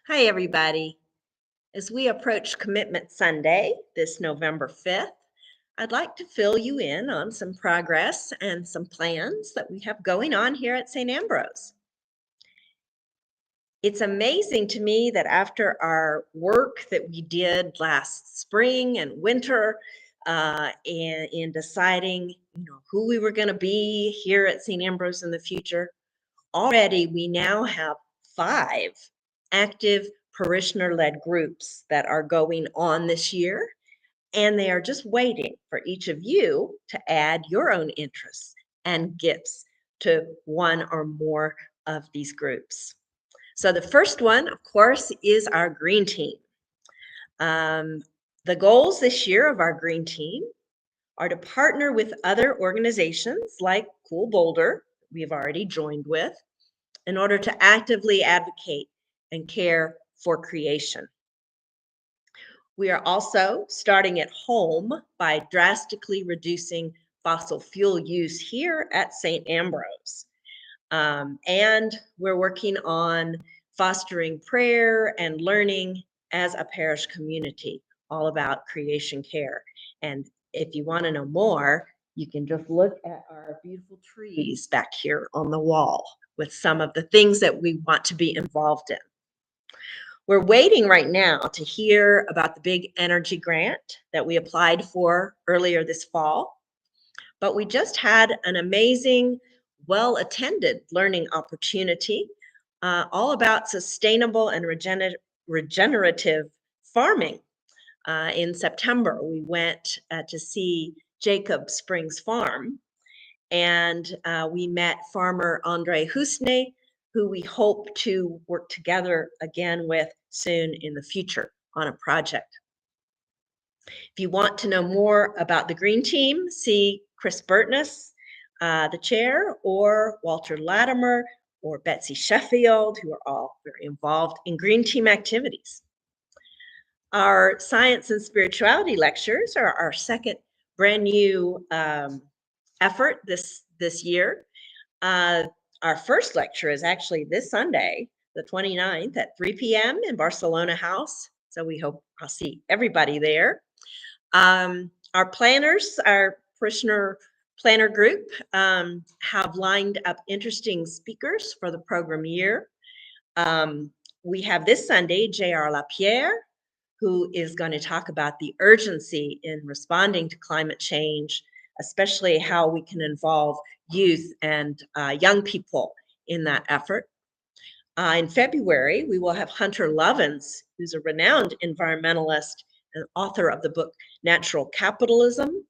Hi, everybody. As we approach Commitment Sunday, this November 5th, I'd like to fill you in on some progress and some plans that we have going on here at St. Ambrose. It's amazing to me that after our work that we did last spring and winter in deciding who we were going to be here at St. Ambrose in the future, already we now have 5 active parishioner-led groups that are going on this year, and they are just waiting for each of you to add your own interests and gifts to one or more of these groups. So the first one, of course, is our green team. Um, the goals this year of our green team are to partner with other organizations like Cool Boulder, we've already joined with, in order to actively advocate and care for creation. We are also starting at home by drastically reducing fossil fuel use here at St. Ambrose. And we're working on fostering prayer and learning as a parish community, all about creation care. And if you want to know more, you can just look at our beautiful trees back here on the wall with some of the things that we want to be involved in. We're waiting right now to hear about the big energy grant that we applied for earlier this fall. But we just had an amazing, well attended learning opportunity all about sustainable and regenerative farming. In September, we went to see Jacob Springs Farm, and we met farmer Andre Husney, who we hope to work together again with soon in the future on a project. If you want to know more about the Green Team, see Chris Burtness, the chair, or Walter Latimer, or Betsy Sheffield, who are all very involved in Green Team activities. Our science and spirituality lectures are our second brand new effort this year. Our first lecture is actually this Sunday, the 29th at 3 p.m. in Barcelona House. So we hope I'll see everybody there. Our planners, our parishioner planner group, have lined up interesting speakers for the program year. We have this Sunday J.R. Lapierre, who is going to talk about the urgency in responding to climate change, especially how we can involve youth and young people in that effort. In February, we will have Hunter Lovins, who's a renowned environmentalist and author of the book Natural Capitalism.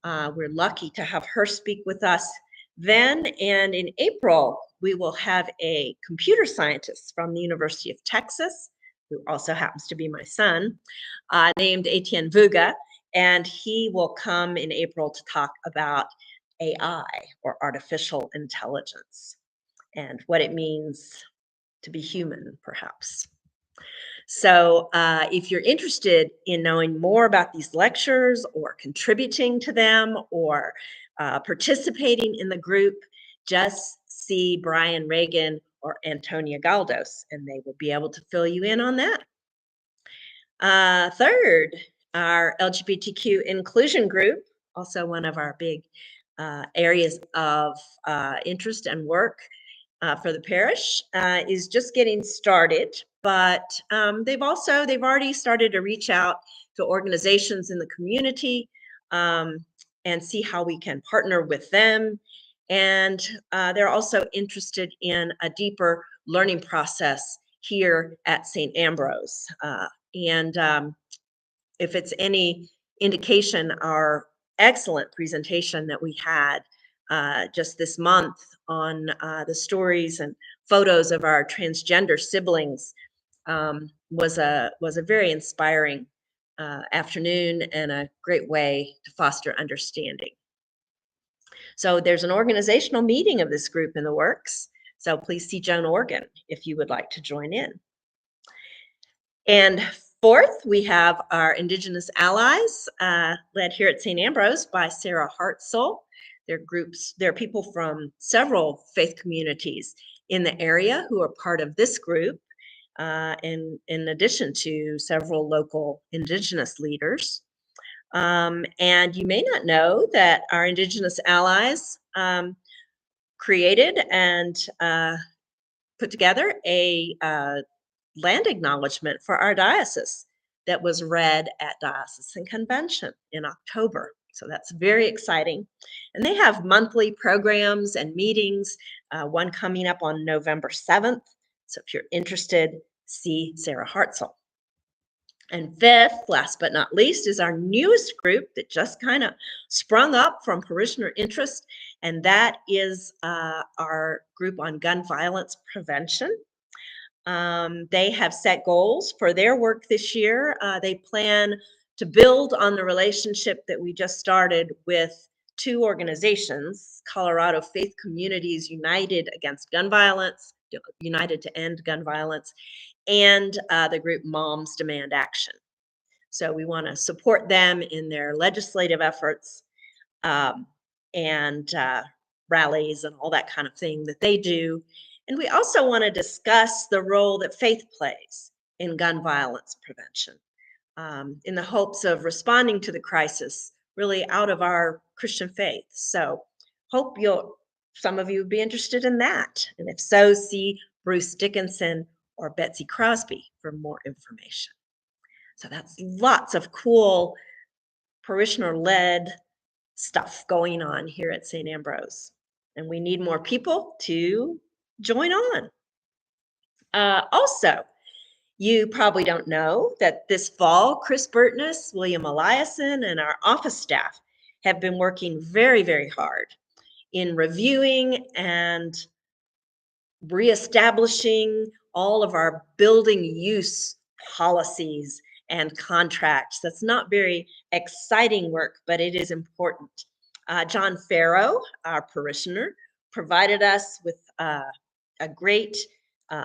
We're lucky to have her speak with us then. And in April, we will have a computer scientist from the University of Texas, who also happens to be my son, named Etienne Vuga. And he will come in April to talk about AI, or artificial intelligence, and what it means to be human, perhaps. So if you're interested in knowing more about these lectures or contributing to them or participating in the group, just see Brian Reagan or Antonia Galdos, and they will be able to fill you in on that. Third, our LGBTQ inclusion group, also one of our big areas of interest and work for the parish, is just getting started, but they've already started to reach out to organizations in the community and see how we can partner with them. And they're also interested in a deeper learning process here at St. Ambrose. And if it's any indication, our excellent presentation that we had just this month on the stories and photos of our transgender siblings was a very inspiring afternoon and a great way to foster understanding. So there's an organizational meeting of this group in the works. So please see Joan Organ if you would like to join in. And fourth, we have our Indigenous Allies, led here at St. Ambrose by Sarah Hartzell. They're people from several faith communities in the area who are part of this group. in addition to several local Indigenous leaders. And you may not know that our Indigenous allies created and put together a land acknowledgement for our diocese that was read at Diocesan Convention in October. So that's very exciting. And they have monthly programs and meetings, one coming up on November 7th. So if you're interested, see Sarah Hartzell. And fifth, last but not least, is our newest group that just kind of sprung up from parishioner interest, and that is our group on gun violence prevention. They have set goals for their work this year. They plan to build on the relationship that we just started with two organizations, Colorado Faith Communities United Against Gun Violence, United to End Gun Violence, and the group Moms Demand Action. So we want to support them in their legislative efforts and rallies and all that kind of thing that they do. And we also want to discuss the role that faith plays in gun violence prevention in the hopes of responding to the crisis really out of our Christian faith. So hope some of you would be interested in that. And if so, see Bruce Dickinson or Betsy Crosby for more information. So that's lots of cool parishioner-led stuff going on here at St. Ambrose. And we need more people to join on. Also, you probably don't know that this fall, Chris Burtness, William Eliason, and our office staff have been working very, very hard in reviewing and reestablishing all of our building use policies and contracts. That's not very exciting work, but it is important. John Farrow, our parishioner, provided us with a great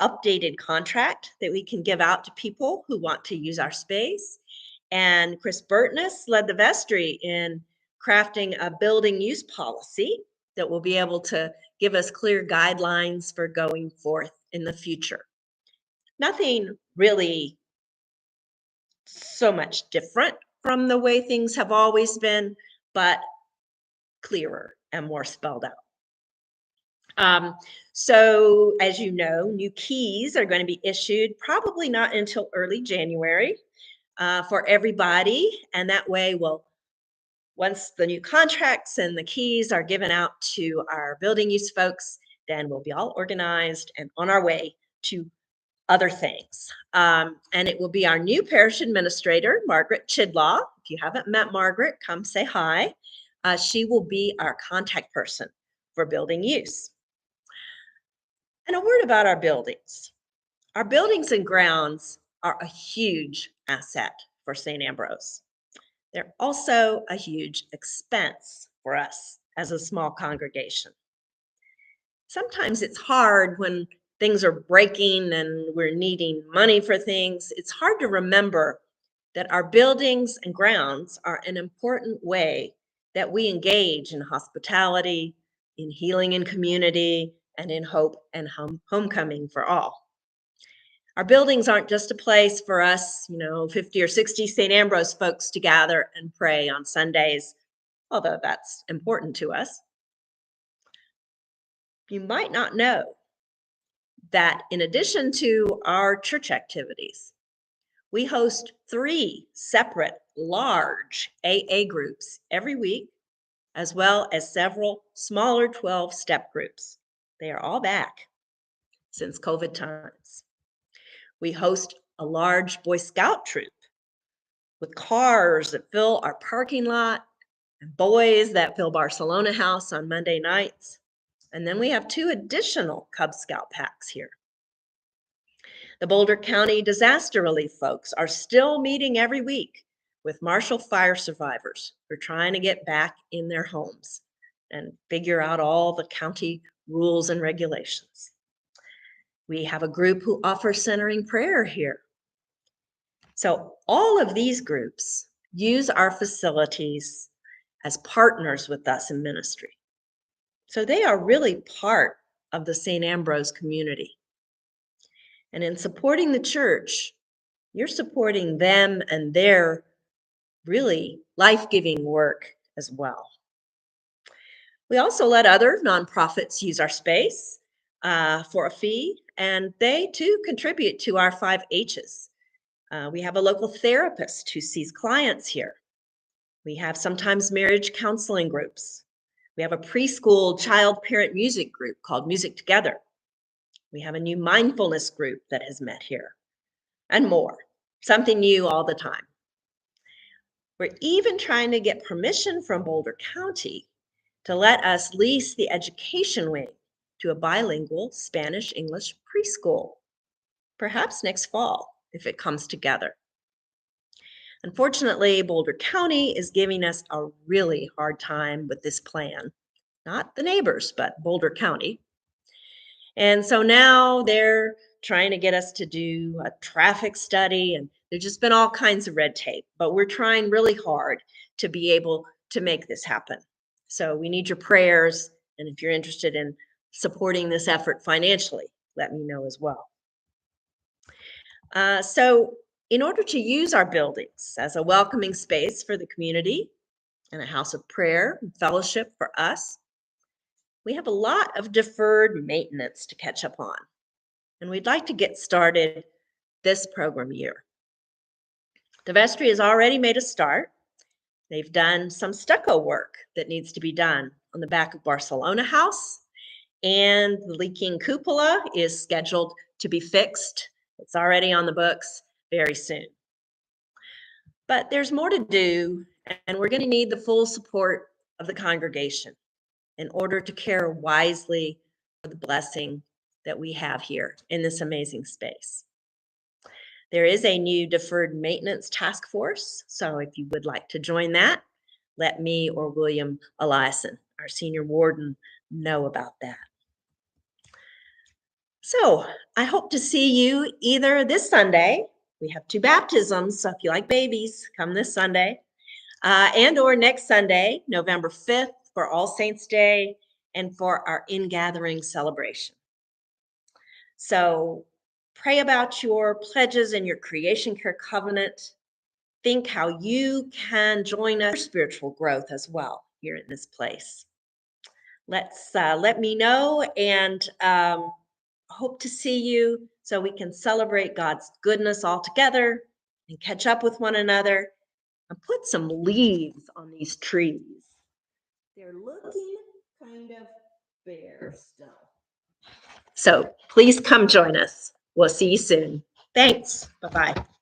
updated contract that we can give out to people who want to use our space. And Chris Burtness led the vestry in crafting a building use policy that will be able to give us clear guidelines for going forth in the future. Nothing really so much different from the way things have always been, but clearer and more spelled out. So as you know, new keys are going to be issued probably not until early January for everybody. And that way once the new contracts and the keys are given out to our building use folks, then we'll be all organized and on our way to other things. And it will be our new parish administrator, Margaret Chidlaw. If you haven't met Margaret, come say hi. She will be our contact person for building use. And a word about our buildings. Our buildings and grounds are a huge asset for St. Ambrose. They're also a huge expense for us as a small congregation. Sometimes it's hard when things are breaking and we're needing money for things. It's hard to remember that our buildings and grounds are an important way that we engage in hospitality, in healing in community, and in hope and homecoming for all. Our buildings aren't just a place for us, 50 or 60 St. Ambrose folks to gather and pray on Sundays, although that's important to us. You might not know that in addition to our church activities, we host 3 separate large AA groups every week, as well as several smaller 12-step groups. They are all back since COVID times. We host a large Boy Scout troop with cars that fill our parking lot and boys that fill Barcelona House on Monday nights. And then we have 2 additional Cub Scout packs here. The Boulder County disaster relief folks are still meeting every week with Marshall fire survivors who are trying to get back in their homes and figure out all the county rules and regulations. We have a group who offers centering prayer here. So all of these groups use our facilities as partners with us in ministry. So they are really part of the St. Ambrose community. And in supporting the church, you're supporting them and their really life-giving work as well. We also let other nonprofits use our space for a fee, and they too contribute to our 5-H's. We have a local therapist who sees clients here. We have sometimes marriage counseling groups. We have a preschool child parent music group called Music Together. We have a new mindfulness group that has met here, and more. Something new all the time. We're even trying to get permission from Boulder County to let us lease the education wing to a bilingual Spanish-English preschool, perhaps next fall if it comes together. Unfortunately, Boulder County is giving us a really hard time with this plan. Not the neighbors, but Boulder County. And so now they're trying to get us to do a traffic study, and there's just been all kinds of red tape, but we're trying really hard to be able to make this happen. So we need your prayers, and if you're interested in supporting this effort financially, let me know as well. So in order to use our buildings as a welcoming space for the community and a house of prayer and fellowship for us, we have a lot of deferred maintenance to catch up on, and we'd like to get started this program year. The vestry has already made a start. They've done some stucco work that needs to be done on the back of Barcelona House, and the leaking cupola is scheduled to be fixed. It's already on the books very soon. But there's more to do, and we're going to need the full support of the congregation in order to care wisely for the blessing that we have here in this amazing space. There is a new deferred maintenance task force, so if you would like to join that, let me or William Eliason, our senior warden, know about that. So I hope to see you either this Sunday. We have 2 baptisms, so if you like babies, come this Sunday, and or next Sunday, November 5th, for All Saints Day and for our in-gathering celebration. So pray about your pledges and your creation care covenant. Think how you can join us in spiritual growth as well here in this place. Let me know, and hope to see you so we can celebrate God's goodness all together and catch up with one another and put some leaves on these trees. They're looking kind of bare still. So please come join us. We'll see you soon. Thanks. Bye-bye.